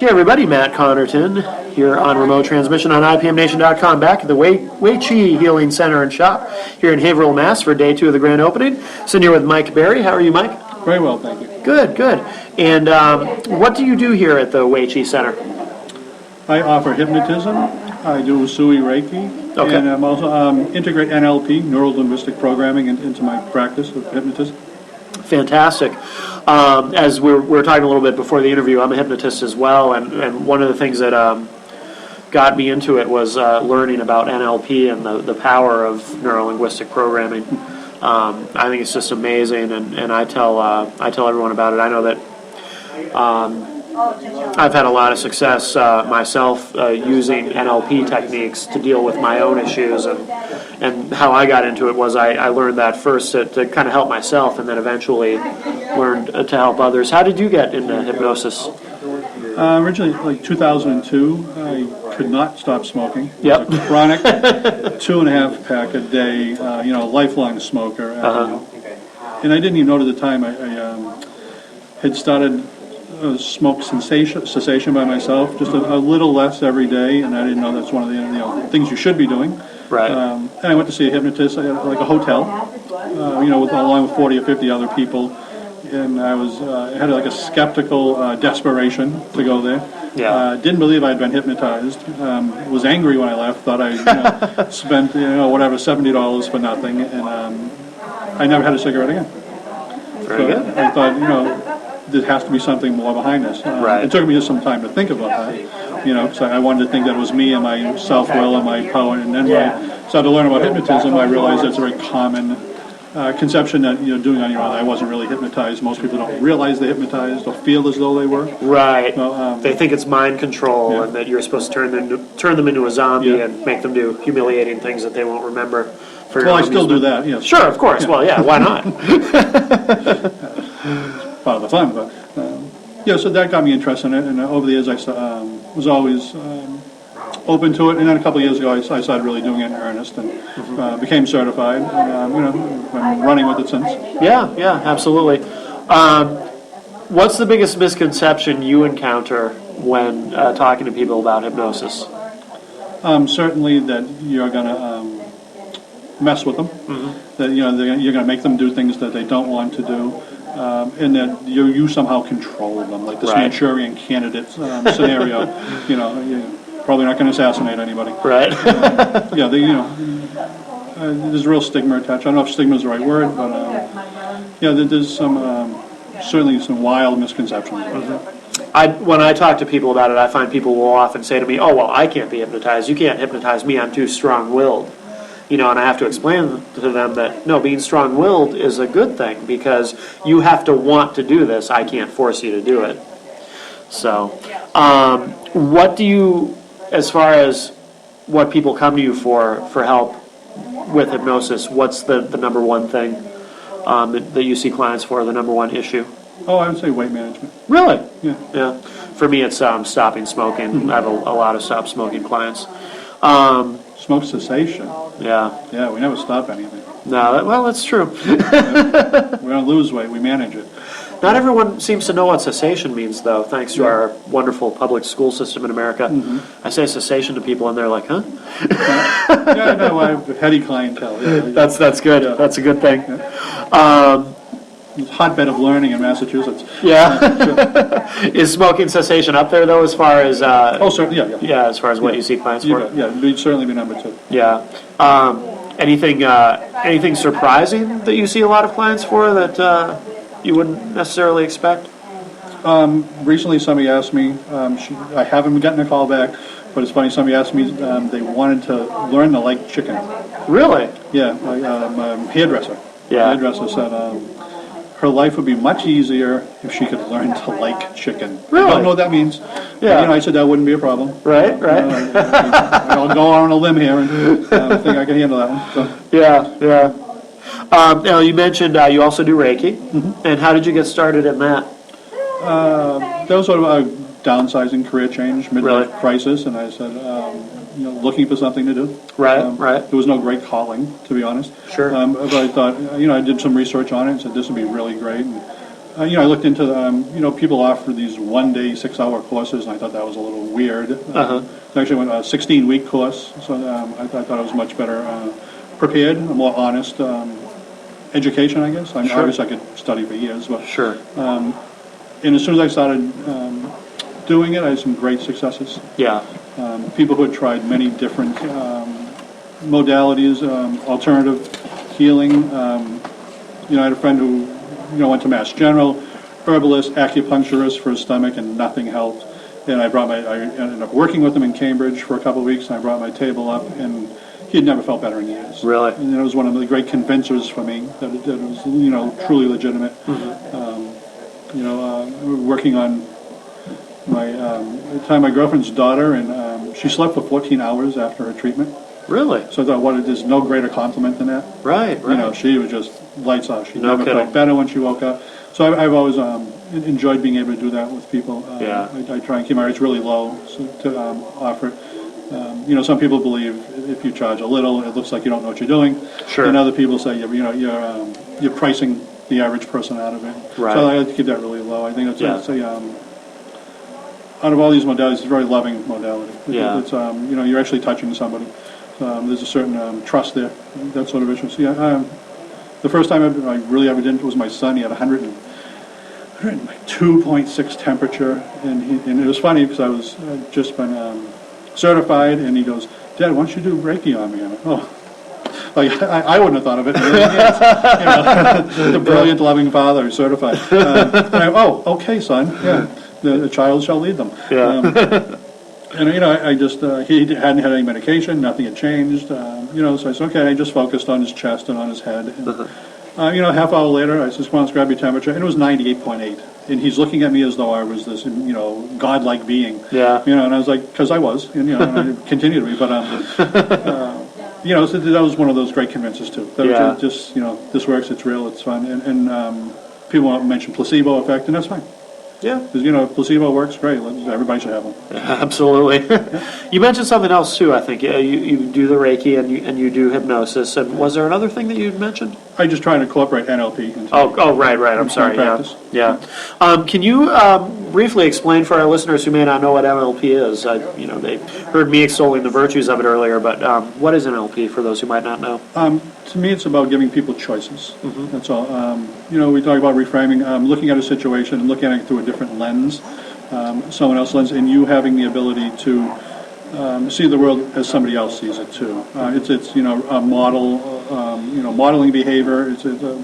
Hey everybody, Matt Connerton here on remote transmission on IPMNation.com, back at the Wei Chi Healing Center and Shop here in Haverhill, Mass. for day 2 of the grand opening. Sitting here with Mike Berry. How are you, Mike? Very well, thank you. Good, good. And what do you do here at the Wei Chi Center? I offer hypnotism. I do Usui Reiki. Okay. And I'm also integrate NLP, neuro-linguistic programming, into my practice of hypnotism. Fantastic. As we were talking a little bit before the interview, I'm a hypnotist as well, and one of the things that got me into it was learning about NLP and the power of neuro-linguistic programming. I think it's just amazing, and I tell everyone about it. I know that I've had a lot of success myself using NLP techniques to deal with my own issues, and how I got into it was I learned that first to kind of help myself, and then eventually learned to help others. How did you get into hypnosis? Originally, like 2002, I could not stop smoking. Yep. I was a chronic 2.5 pack a day, lifelong smoker. And I didn't even know at the time I had started smoke cessation by myself, just a little less every day, and I didn't know that's one of the things you should be doing. Right. And I went to see a hypnotist at like a hotel, along with 40 or 50 other people, and I had like a skeptical desperation to go there. Yeah. Didn't believe I'd been hypnotized. Was angry when I left. Thought I spent whatever $70 for nothing, and I never had a cigarette again. Very good. I thought there has to be something more behind this. Right. It took me just some time to think about that, because I wanted to think that it was me and my self-will and my power. And then when I started to learn about hypnotism, I realized it's a very common conception that doing on your own. I wasn't really hypnotized. Most people don't realize they're hypnotized or feel as though they were. Right. They think it's mind control, and that you're supposed to turn them into a zombie and make them do humiliating things that they won't remember. For Well, I still do that. Yes. Sure, of course. Well, yeah. Why not? Part of the fun, but so that got me interested in it, and over the years I was always open to it, and then a couple of years ago I started really doing it in earnest and became certified, and I'm running with it since. Yeah, absolutely. What's the biggest misconception you encounter when talking to people about hypnosis? Certainly that you're going to mess with them, that you're going to make them do things that they don't want to do. And that you somehow control them, like this Manchurian candidate scenario. You're probably not going to assassinate anybody. Right. There's a real stigma attached. I don't know if stigma is the right word, but there's certainly some wild misconceptions. When I talk to people about it, I find people will often say to me, "Oh, well, I can't be hypnotized. You can't hypnotize me. I'm too strong-willed." And I have to explain to them that, no, being strong-willed is a good thing, because you have to want to do this. I can't force you to do it. So, what do you, as far as what people come to you for help with hypnosis, what's the number one thing that you see clients for, the number one issue? Oh, I would say weight management. Really? Yeah. For me, it's stopping smoking. I have a lot of stop smoking clients. Smoke cessation. Yeah, we never stop anything. No, well, that's true. We don't lose weight, we manage it. Not everyone seems to know what cessation means, though, thanks to our wonderful public school system in America. I say cessation to people, and they're like, huh? I know, I have a heady clientele. That's good. Yeah. That's a good thing. It's a hotbed of learning in Massachusetts. Yeah. Is smoking cessation up there, though, as far as... certainly, Yeah, as far as what you see clients for? We'd certainly be number 2. Yeah. Anything surprising that you see a lot of clients for that you wouldn't necessarily expect? Recently, somebody asked me, I haven't gotten a call back, but it's funny, somebody asked me they wanted to learn to like chicken. Really? Yeah, hairdresser. Yeah. Hairdresser said her life would be much easier if she could learn to like chicken. Really? I don't know what that means. Yeah. I said that wouldn't be a problem. Right. I'll go on a limb here and I think I can handle that one. So. Yeah. Now, you mentioned you also do Reiki, and how did you get started in that? That was sort of a downsizing, career change, midlife crisis, and I said, looking for something to do. Right. There was no great calling, to be honest. Sure. But I thought, I did some research on it and said this would be really great. And I looked into, people offer these one-day, 6-hour courses, and I thought that was a little weird. It's actually a 16-week course, so I thought it was much better prepared, a more honest education, I guess. I mean, Sure. obviously, I could study for years, but Sure. and as soon as I started doing it, I had some great successes. Yeah. People who had tried many different modalities, alternative healing. I had a friend who, went to Mass General, herbalist, acupuncturist for his stomach, and nothing helped. And I ended up working with him in Cambridge for a couple of weeks, and I brought my table up, and he had never felt better in years. Really? And it was one of the great convincers for me that it was, truly legitimate. Working on at the time my girlfriend's daughter, and she slept for 14 hours after her treatment. Really? So I thought, there's no greater compliment than that. Right. She was just lights out. She No never kidding. felt better when she woke up. So I've always enjoyed being able to do that with people. Yeah. I try and keep my rates really low to offer it. Some people believe if you charge a little, it looks like you don't know what you're doing. Sure. And other people say you're pricing the average person out of it. Right. So I like to keep that really low. I think Yeah. it's out of all these modalities, it's a very loving modality. Yeah. It's you're actually touching somebody. There's a certain trust there, that sort of issue. So the first time I really ever did it was my son. He had 102.6 temperature, and it was funny because I was just been certified, and he goes, "Dad, why don't you do Reiki on me?" And I wouldn't have thought of it. The brilliant, loving father who's certified. Okay, son. Yeah, the child shall lead them. Yeah. And I just he hadn't had any medication, nothing had changed. So I said, okay. I just focused on his chest and on his head. And, half hour later, I said, "Come on, let's grab your temperature," and it was 98.8. And he's looking at me as though I was this, godlike being. Yeah. And I was like, because I was, and I continue to be. But so that was one of those great convinces too. That Yeah. was just this works, it's real, it's fun, and people mention placebo effect, and that's fine. Yeah. Because, placebo works great. Everybody should have them. Absolutely. You mentioned something else too. I think you do the Reiki and you do hypnosis. And was there another thing that you mentioned? I just try to incorporate NLP into Right. I'm sorry. practice. Yeah. Can you briefly explain for our listeners who may not know what NLP is? They heard me extolling the virtues of it earlier, but what is NLP for those who might not know? To me, it's about giving people choices. Mm-hmm. That's all. We talk about reframing, looking at a situation and looking at it through a different lens, someone else's lens, and you having the ability to see the world as somebody else sees it too. It's a model, modeling behavior. It's a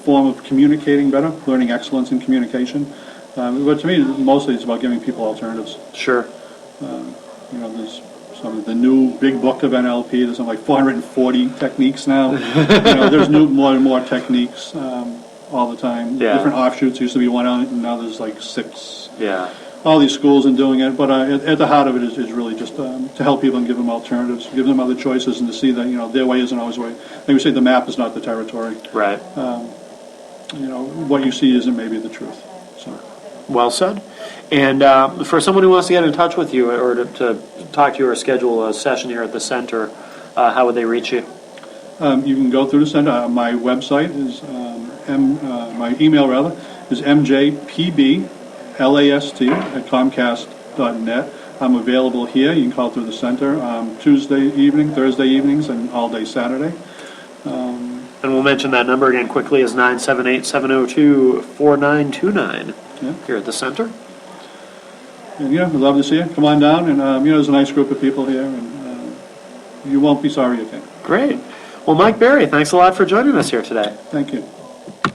form of communicating better, learning excellence in communication. But to me, mostly it's about giving people alternatives. Sure. There's the new big book of NLP. There's something like 440 techniques now. There's more and more techniques all the time. Yeah. Different offshoots. Used to be one, and now there's like 6. Yeah. All these schools and doing it, but at the heart of it is really just to help people and give them alternatives, give them other choices, and to see that their way isn't always the way. Like we say, the map is not the territory. Right. What you see isn't maybe the truth. So. Well said. And for someone who wants to get in touch with you or to talk to you or schedule a session here at the center, how would they reach you? You can go through the center. My website is my email rather is mjpblast@comcast.net. I'm available here. You can call through the center Tuesday evening, Thursday evenings, and all day Saturday. And we'll mention that number again quickly is 978-702-4929 here at the center. And we'd love to see you. Come on down, and there's a nice group of people here, and you won't be sorry you came. Great. Well, Mike Berry, thanks a lot for joining us here today. Thank you.